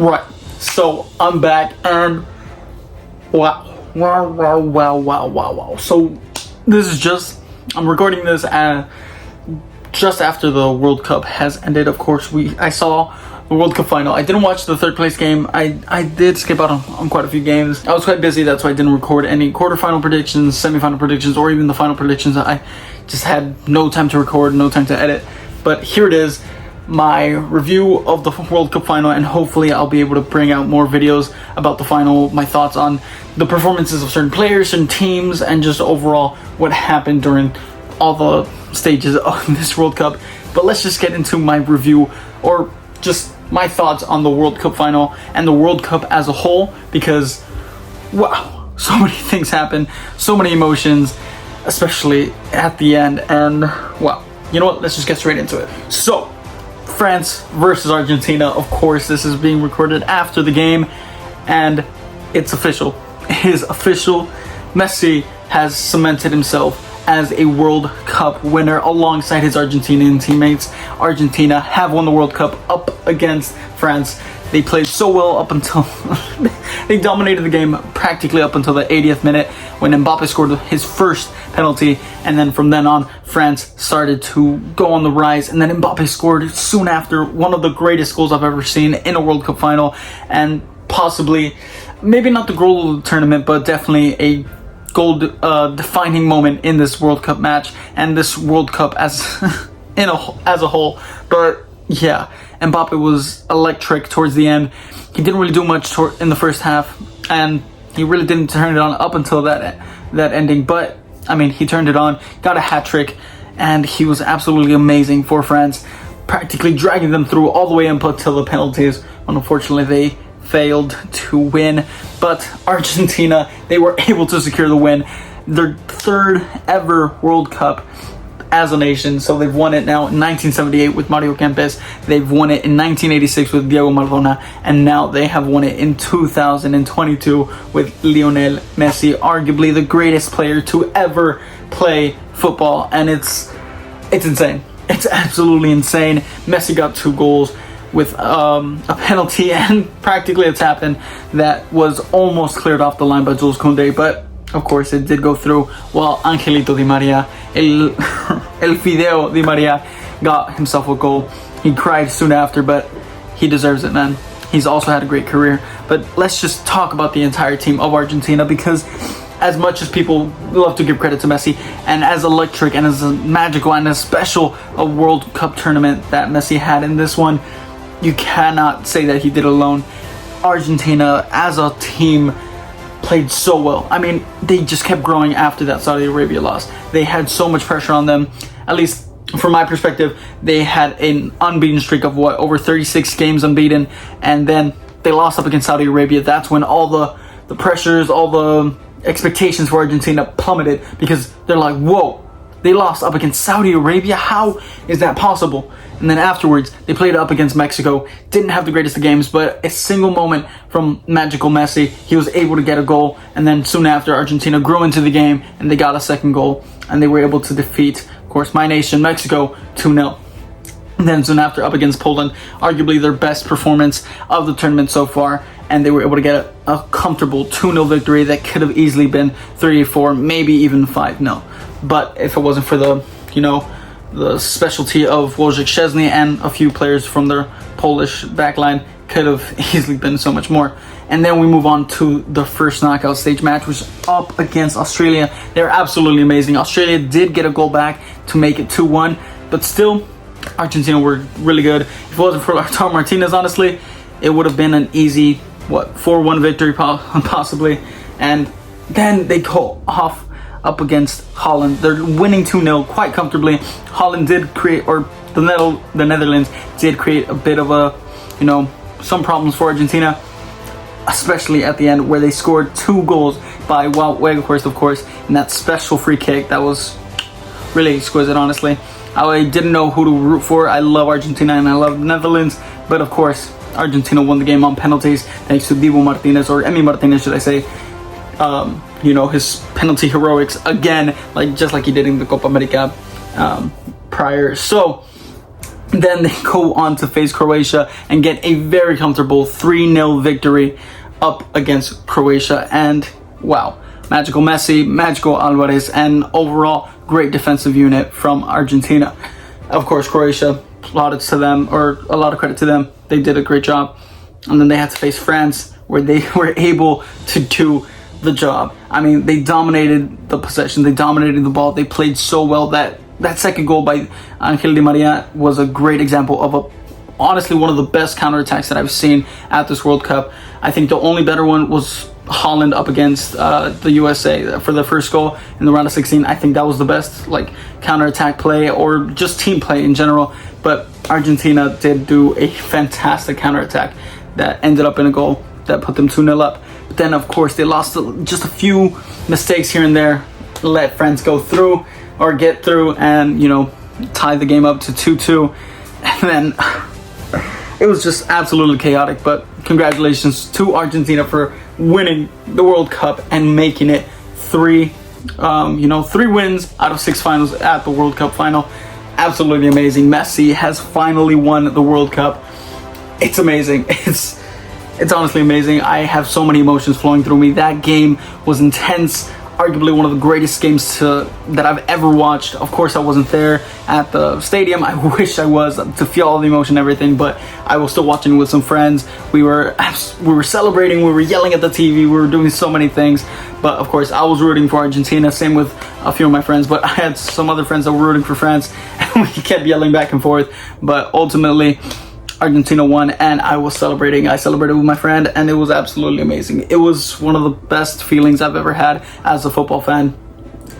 Right, so I'm back, and wow. So this is I'm recording this just after the World Cup has ended. Of course, I saw the World Cup final. I didn't watch the third place game. I did skip out on quite a few games. I was quite busy, that's why I didn't record any quarterfinal predictions, semifinal predictions, or even the final predictions. I just had no time to record, no time to edit. But here it is, my review of the World Cup final, and hopefully I'll be able to bring out more videos about the final, my thoughts on the performances of certain players, certain teams, and just overall what happened during all the stages of this World Cup. But let's just get into my review, or just my thoughts on the World Cup final and the World Cup as a whole, because wow, so many things happened, so many emotions, especially at the end. And wow, you know what, let's just get straight into it. So France versus Argentina, of course, this is being recorded after the game, and it's official. It is official. Messi has cemented himself as a World Cup winner alongside his Argentinian teammates. Argentina have won the World Cup up against France. They played so well up until they dominated the game practically up until the 80th minute when Mbappe scored his first penalty, and then from then on France started to go on the rise, and then Mbappe scored soon after one of the greatest goals I've ever seen in a World Cup final, and possibly, maybe not the goal of the tournament, but definitely a goal defining moment in this World Cup match and this World Cup as a whole. But yeah, Mbappe was electric towards the end. He didn't really do much in the first half, and he really didn't turn it on up until that ending. But I mean, he turned it on, got a hat trick, and he was absolutely amazing for France, practically dragging them through all the way up until the penalties. Unfortunately, they failed to win, but Argentina, they were able to secure the win, their third ever World Cup as a nation. So they've won it now in 1978 with Mario Kempes, they've won it in 1986 with Diego Maradona, and now they have won it in 2022 with Lionel Messi, arguably the greatest player to ever play football. And it's insane. It's absolutely insane. Messi got 2 goals with a penalty and practically a tap-in that was almost cleared off the line by Jules Koundé, but of course it did go through, while Angelito Di Maria, El Fideo Di Maria, got himself a goal. He cried soon after, but he deserves it, man. He's also had a great career. But let's just talk about the entire team of Argentina, because as much as people love to give credit to Messi, and as electric and as magical and as special a World Cup tournament that Messi had in this one, you cannot say that he did alone. Argentina as a team played so well. I mean, they just kept growing after that Saudi Arabia loss. They had so much pressure on them. At least from my perspective, they had an unbeaten streak of over 36 games unbeaten, and then they lost up against Saudi Arabia. That's when all the pressures, all the expectations for Argentina plummeted, because they're like, whoa, they lost up against Saudi Arabia? How is that possible? And then afterwards, they played up against Mexico. Didn't have the greatest of games, but a single moment from magical Messi, he was able to get a goal. And then soon after, Argentina grew into the game, and they got a second goal, and they were able to defeat, of course, my nation, Mexico, 2-0. And then soon after, up against Poland, arguably their best performance of the tournament so far, and they were able to get a comfortable 2-0 victory that could have easily been 3-4, maybe even 5-0. But if it wasn't for the specialty of Wojciech Szczesny and a few players from their Polish backline, could have easily been so much more. And then we move on to the first knockout stage match, which is up against Australia. They're absolutely amazing. Australia did get a goal back to make it 2-1, but still, Argentina were really good. If it wasn't for Lautaro Martinez, honestly, it would have been an easy 4-1 victory possibly. And then they go off up against Holland. They're winning 2-0 quite comfortably. Holland did create, or the Netherlands did create a bit of some problems for Argentina, especially at the end where they scored 2 goals by Wout Weghorst, of course, and that special free kick that was really exquisite, honestly. I didn't know who to root for. I love Argentina and I love the Netherlands, but of course Argentina won the game on penalties thanks to Dibu Martinez, or Emi Martinez should I say. His penalty heroics again, just like he did in the Copa America prior. So Then they go on to face Croatia and get a very comfortable 3-0 victory up against Croatia. And wow, magical Messi, magical Alvarez, and overall great defensive unit from Argentina. Of course, Croatia, plaudits to them, or a lot of credit to them. They did a great job. And then they had to face France, where they were able to do the job. I mean, they dominated the possession, they dominated the ball, they played so well. That second goal by Angel Di Maria was a great example of honestly one of the best counterattacks that I've seen at this World Cup. I think the only better one was Holland up against the USA for the first goal in the round of 16. I think that was the best counterattack play, or just team play in general. But Argentina did do a fantastic counterattack that ended up in a goal that put them 2-0 up. But then, of course, they lost just a few mistakes here and there, let France go through or get through and, tie the game up to 2-2. And then it was just absolutely chaotic. But congratulations to Argentina for winning the World Cup and making it 3 wins out of 6 finals at the World Cup final. Absolutely amazing. Messi has finally won the World Cup. It's amazing. It's honestly amazing. I have so many emotions flowing through me. That game was intense. Arguably one of the greatest games that I've ever watched. Of course, I wasn't there at the stadium. I wish I was to feel all the emotion and everything, but I was still watching with some friends. We were celebrating. We were yelling at the TV. We were doing so many things. But of course, I was rooting for Argentina. Same with a few of my friends. But I had some other friends that were rooting for France, and we kept yelling back and forth. But ultimately, Argentina won, and I was celebrating. I celebrated with my friend, and it was absolutely amazing. It was one of the best feelings I've ever had as a football fan.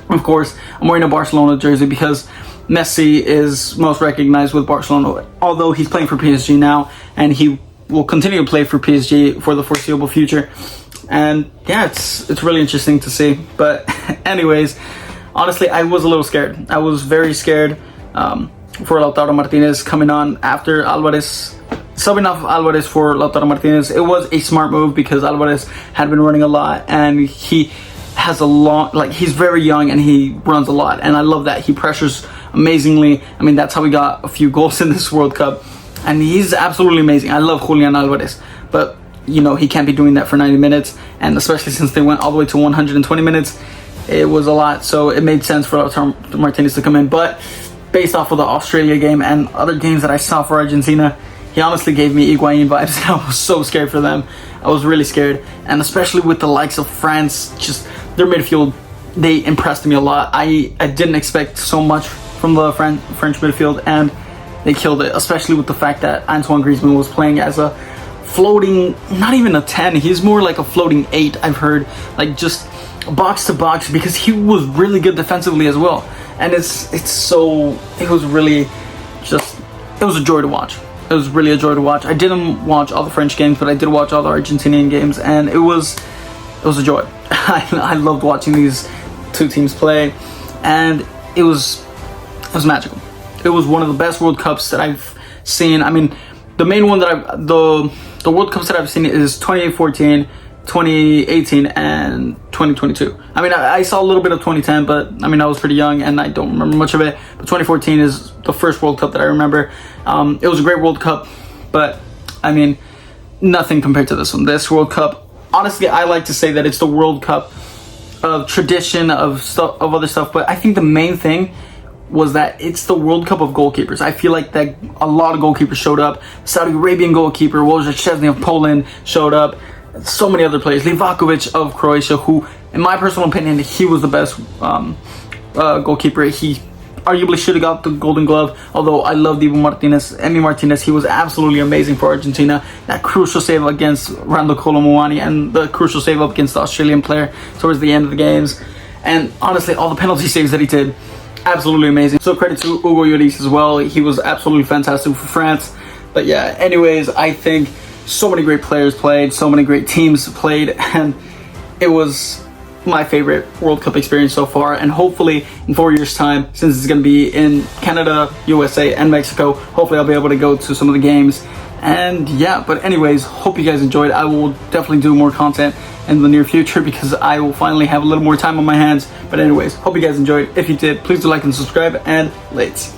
Of course, I'm wearing a Barcelona jersey because Messi is most recognized with Barcelona, although he's playing for PSG now, and he will continue to play for PSG for the foreseeable future. And yeah, it's really interesting to see. But anyways, honestly, I was a little scared. I was very scared for Lautaro Martinez coming on after Alvarez, subbing off Alvarez for Lautaro Martinez. It was a smart move because Alvarez had been running a lot, and he has a long, he's very young and he runs a lot, and I love that. He pressures amazingly. I mean, that's how we got a few goals in this World Cup, and he's absolutely amazing. I love Julian Alvarez, but he can't be doing that for 90 minutes, and especially since they went all the way to 120 minutes, it was a lot. So it made sense for Lautaro Martinez to come in. But based off of the Australia game and other games that I saw for Argentina, he honestly gave me Higuain vibes, and I was so scared for them. I was really scared, and especially with the likes of France, just their midfield, they impressed me a lot. I didn't expect so much from the French midfield, and they killed it, especially with the fact that Antoine Griezmann was playing as a floating, not even a 10, he's more like a floating 8, I've heard, just box to box, because he was really good defensively as well. And it was a joy to watch. It was really a joy to watch. I didn't watch all the French games, but I did watch all the Argentinian games, and it was a joy. I loved watching these two teams play, and it was magical. It was one of the best World Cups that I've seen. I mean, the main one that the World Cups that I've seen is 2014, 2018, and 2022. I mean, I saw a little bit of 2010, but I mean, I was pretty young and I don't remember much of it. But 2014 is the first World Cup that I remember. It was a great World Cup, but I mean, nothing compared to this one. This World Cup, honestly, I like to say that it's the World Cup of tradition, of other stuff, but I think the main thing was that it's the World Cup of goalkeepers. I feel like that a lot of goalkeepers showed up. Saudi Arabian goalkeeper, Wojciech Szczesny of Poland showed up. So many other players. Livakovic of Croatia, who, in my personal opinion, he was the best goalkeeper. He arguably should have got the Golden Glove, although I love Emi Martinez. He was absolutely amazing for Argentina. That crucial save against Randall Kolo Muani, and the crucial save up against the Australian player towards the end of the games. And honestly, all the penalty saves that he did, absolutely amazing. So credit to Hugo Lloris as well. He was absolutely fantastic for France. But yeah, anyways, I think so many great players played, so many great teams played, and it was my favorite World Cup experience so far. And hopefully in 4 years' time, since it's going to be in Canada, USA, and Mexico, hopefully I'll be able to go to some of the games. And yeah, but anyways, hope you guys enjoyed. I will definitely do more content in the near future because I will finally have a little more time on my hands. But anyways, hope you guys enjoyed. If you did, please do like and subscribe, and let's